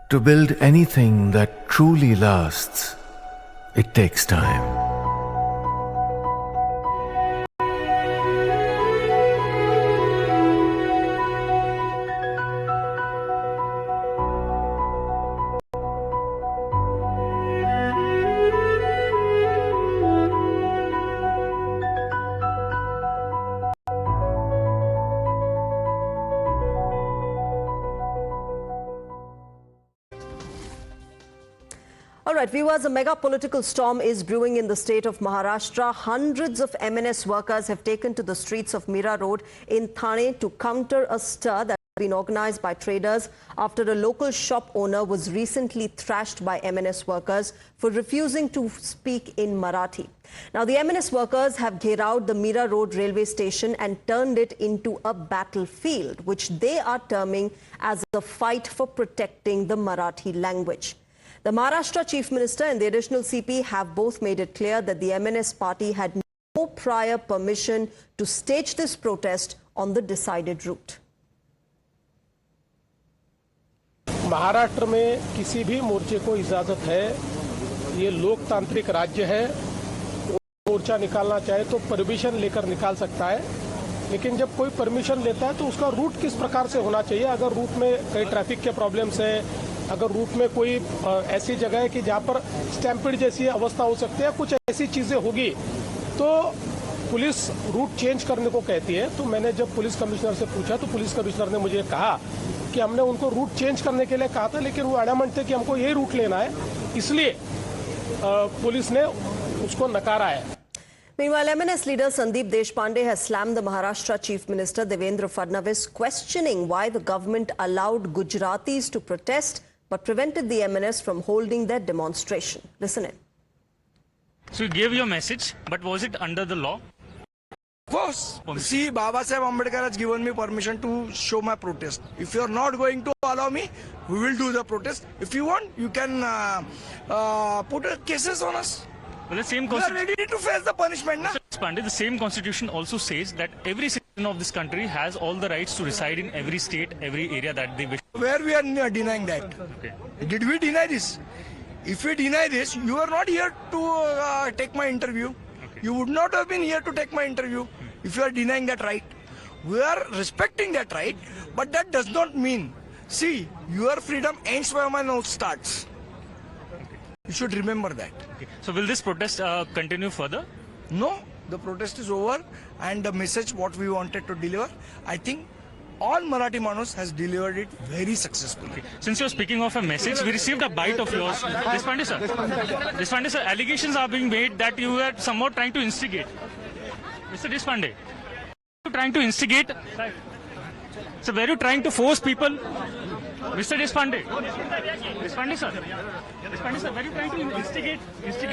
To build anything that truly lasts, it takes time. All right, viewers, a mega political storm is brewing in the state of Maharashtra. Hundreds of MNS workers have taken to the streets of Mira Road in Thane to counter a stir that has been organized by traders after a local shop owner was recently thrashed by MNS workers for refusing to speak in Marathi. Now, the MNS workers have gherawed the Mira Road railway station and turned it into a battlefield, which they are terming as a fight for protecting the Marathi language. The Maharashtra Chief Minister and the additional CP have both made it clear that the MNS party had no prior permission to stage this protest on the decided route. Maharashtra में किसी भी मोर्चे को इजाजत है, ये लोकतांत्रिक राज्य है। मोर्चा निकालना चाहे तो परमिशन लेकर निकाल सकता है, लेकिन जब कोई परमिशन लेता है तो उसका रूट किस प्रकार से होना चाहिए। अगर रूट में कई ट्रैफिक के प्रॉब्लम्स है, अगर रूट में कोई ऐसी जगह है कि जहां पर स्टैम्पिड जैसी अवस्था हो सकती है, कुछ ऐसी चीजें होगी तो पुलिस रूट चेंज करने को कहती है। तो मैंने जब पुलिस कमिश्नर से पूछा तो पुलिस कमिश्नर ने मुझे कहा कि हमने उनको रूट चेंज करने के लिए कहा था, लेकिन वो एडमेंट थे कि हमको यही रूट लेना है, इसलिए पुलिस ने उसको नकारा है। Meanwhile, MNS leader Sandeep Deshpande has slammed the Maharashtra Chief Minister Devendra Fadnavis, questioning why the government allowed Gujaratis to protest but prevented the MNS from holding their demonstration. Listen in. So you gave your message, but was it under the law? Of course. See, Baba Saheb Ambedkar has given me permission to show my protest. If you are not going to allow me, we will do the protest. If you want, you can put cases on us. Well, the same We are ready to face the punishment. Na? Pandit, the same constitution also says that every citizen of this country has all the rights to reside in every state, every area that they wish. Where we are denying that? Okay. Did we deny this? If we deny this, you are not here to take my interview. Okay. You would not have been here to take my interview if you are denying that right. We are respecting that right, but that does not mean, see, your freedom ends where my nose starts. You should remember that. Okay. So will this protest continue further? No, the protest is over, and the message what we wanted to deliver, I think all Marathi Manus has delivered it very successfully. Okay. Since you're speaking of a message, we received a bite of yours. Deshpande sir, Deshpande sir, allegations are being made that you were somewhat trying to instigate. Mr. Deshpande, you trying to instigate? So were you trying to force people? Mr. Deshpande, Deshpande sir, were you trying to instigate? It is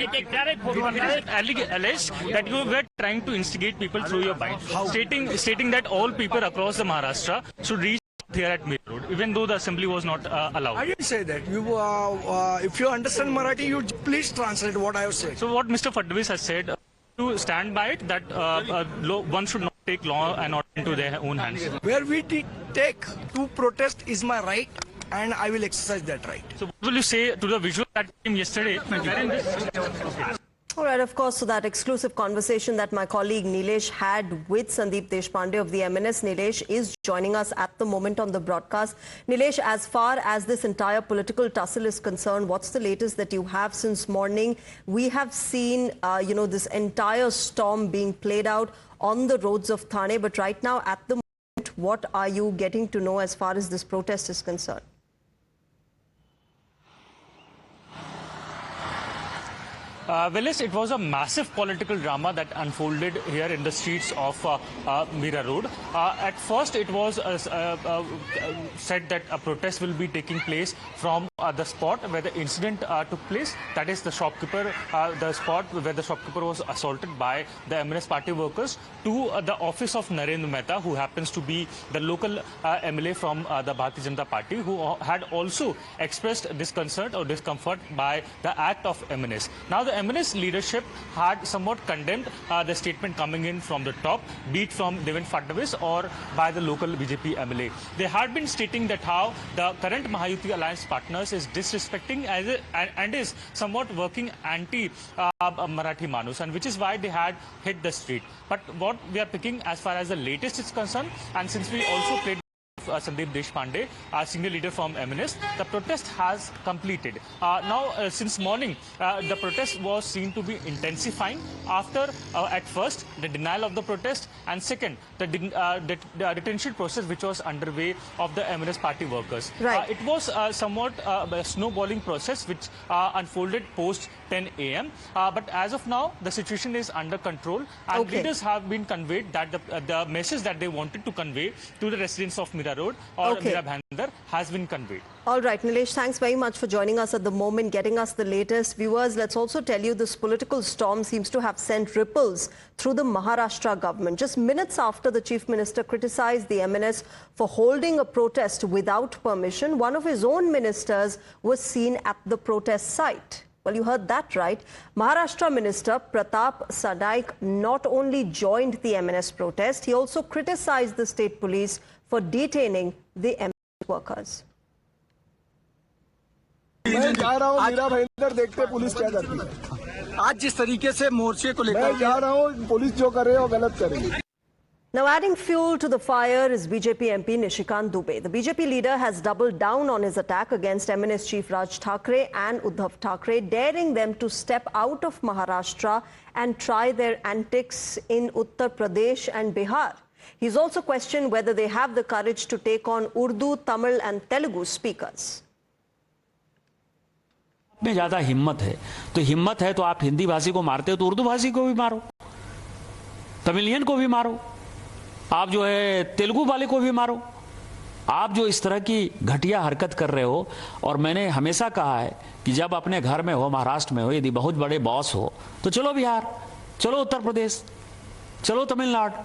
alleged that you were trying to instigate people through your bite, stating that all people across the Maharashtra should reach here at Mira Road, even though the assembly was not allowed. I didn't say that. You, if you understand Marathi, you please translate what I have said. So what Mr. Fadnavis has said, to stand by it, that one should not take law and order into their own hands. Where we take to protest is my right, and I will exercise that right. So what will you say to the visual that came yesterday? All right, of course, so that exclusive conversation that my colleague Nilesh had with Sandeep Deshpande of the MNS. Nilesh is joining us at the moment on the broadcast. Nilesh, as far as this entire political tussle is concerned, what's the latest that you have since morning? We have seen, this entire storm being played out on the roads of Thane, but right now at the moment, what are you getting to know as far as this protest is concerned? Willis, it was a massive political drama that unfolded here in the streets of Mira Road. At first, it was said that a protest will be taking place from the spot where the incident took place. That is the shopkeeper, the spot where the shopkeeper was assaulted by the MNS party workers, to the office of Narendra Mehta, who happens to be the local MLA from the Bharatiya Janata Party, who had also expressed disconcert or discomfort by the act of MNS. Now, the MNS leadership had somewhat condemned the statement coming in from the top, be it from Devendra Fadnavis or by the local BJP MLA. They had been stating that how the current Mahayuti alliance partners us is disrespecting and is somewhat working anti Marathi Manus, and which is why they had hit the street. But what we are picking as far as the latest is concerned, and since we also played Sandeep Deshpande, our senior leader from MNS, the protest has completed. Now, since morning, the protest was seen to be intensifying after, at first, the denial of the protest, and second, the detention process which was underway of the MNS party workers. Right. It was somewhat a snowballing process which unfolded post 10 a.m. But as of now, the situation is under control, and leaders have been conveyed that the message that they wanted to convey to the residents of Mira Road or Mira Bhayandar has been conveyed. All right, Nilesh, thanks very much for joining us at the moment, getting us the latest. Viewers, let's also tell you this political storm seems to have sent ripples through the Maharashtra government. Just minutes after the Chief Minister criticized the MNS for holding a protest without permission, one of his own ministers was seen at the protest site. Well, you heard that right. Maharashtra Minister Pratap Sadaik not only joined the MNS protest, he also criticized the state police for detaining the MNS workers. मैं जा रहा हूँ मीरा भाईंदर, देखते police क्या करती है। आज जिस तरीके से मोर्चे को लेकर मैं जा रहा हूँ, पुलिस जो कर रही है वो गलत करेगी। Now, adding fuel to the fire is BJP MP Nishikant Dubey. The BJP leader has doubled down on his attack against MNS chief Raj Thackeray and Uddhav Thackeray, daring them to step out of Maharashtra and try their antics in Uttar Pradesh and Bihar. He's also questioned whether they have the courage to take on Urdu, Tamil and Telugu speakers. में ज्यादा हिम्मत है तो आप हिंदी भाषी को मारते हो तो उर्दू भाषी को भी मारो, तमिलियन को भी मारो, आप जो है तेलुगु वाले को भी मारो। आप जो इस तरह की घटिया हरकत कर रहे हो, और मैंने हमेशा कहा है कि जब अपने घर में हो, महाराष्ट्र में हो, यदि बहुत बड़े बॉस हो तो चलो बिहार, चलो उत्तर प्रदेश, चलो तमिलनाडु,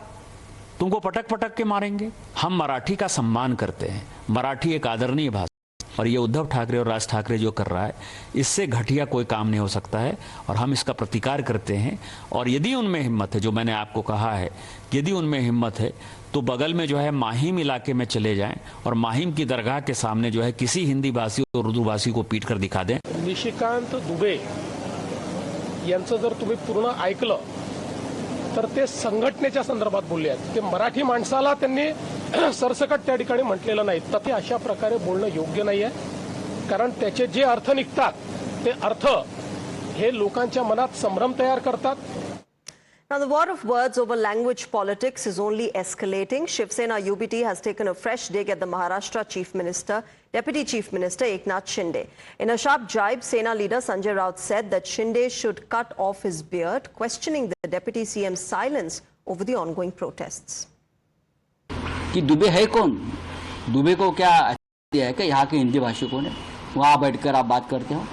तुमको पटक पटक के मारेंगे। हम मराठी का सम्मान करते हैं, मराठी एक आदरणीय भाषा, और ये उद्धव ठाकरे और राज ठाकरे जो कर रहा है, इससे घटिया कोई काम नहीं हो सकता है, और हम इसका प्रतिकार करते हैं। और यदि उनमें हिम्मत है, जो मैंने आपको कहा है, यदि उनमें हिम्मत है तो बगल में जो है माहिम इलाके में चले जाएं और माहिम की दरगाह के सामने जो है किसी हिंदी भाषी और उर्दू भाषी को पीट कर दिखा दें। निशिकांत दुबे यांचं जर तुम्ही पूर्ण ऐकलं तर ते संघटनेच्या संदर्भात बोलले आहेत। ते मराठी माणसाला त्यांनी सरसकट त्या ठिकाणी म्हटलेलं नाही, तर ते अशा प्रकारे बोलणं योग्य नाहीये, कारण त्याचे जे अर्थ निघतात ते अर्थ हे लोकांच्या मनात संभ्रम तयार करतात। Now, the war of words over language politics is only escalating. Shiv Sena UBT has taken a fresh dig at the Maharashtra Chief Minister, Deputy Chief Minister Eknath Shinde. In a sharp jibe, Sena leader Sanjay Raut said that Shinde should cut off his beard, questioning the Deputy CM's silence over the ongoing protests. कि दुबे है कौन? दुबे को क्या दिया है कि यहाँ के हिंदी भाषिकों ने? वहाँ बैठकर आप बात करते हो?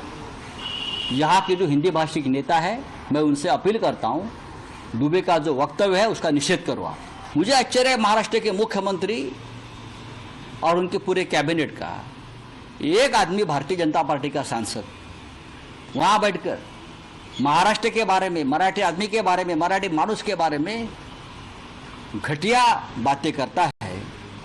यहाँ के जो हिंदी भाषिक नेता है, मैं उनसे अपील करता हूँ, दुबे का जो वक्तव्य है उसका निषेध करो आप। मुझे आश्चर्य है महाराष्ट्र के मुख्यमंत्री और उनके पूरे कैबिनेट का, एक आदमी भारतीय जनता पार्टी का सांसद वहाँ बैठकर महाराष्ट्र के बारे में, मराठी आदमी के बारे में, मराठी मानुस के बारे में घटिया बातें करता है।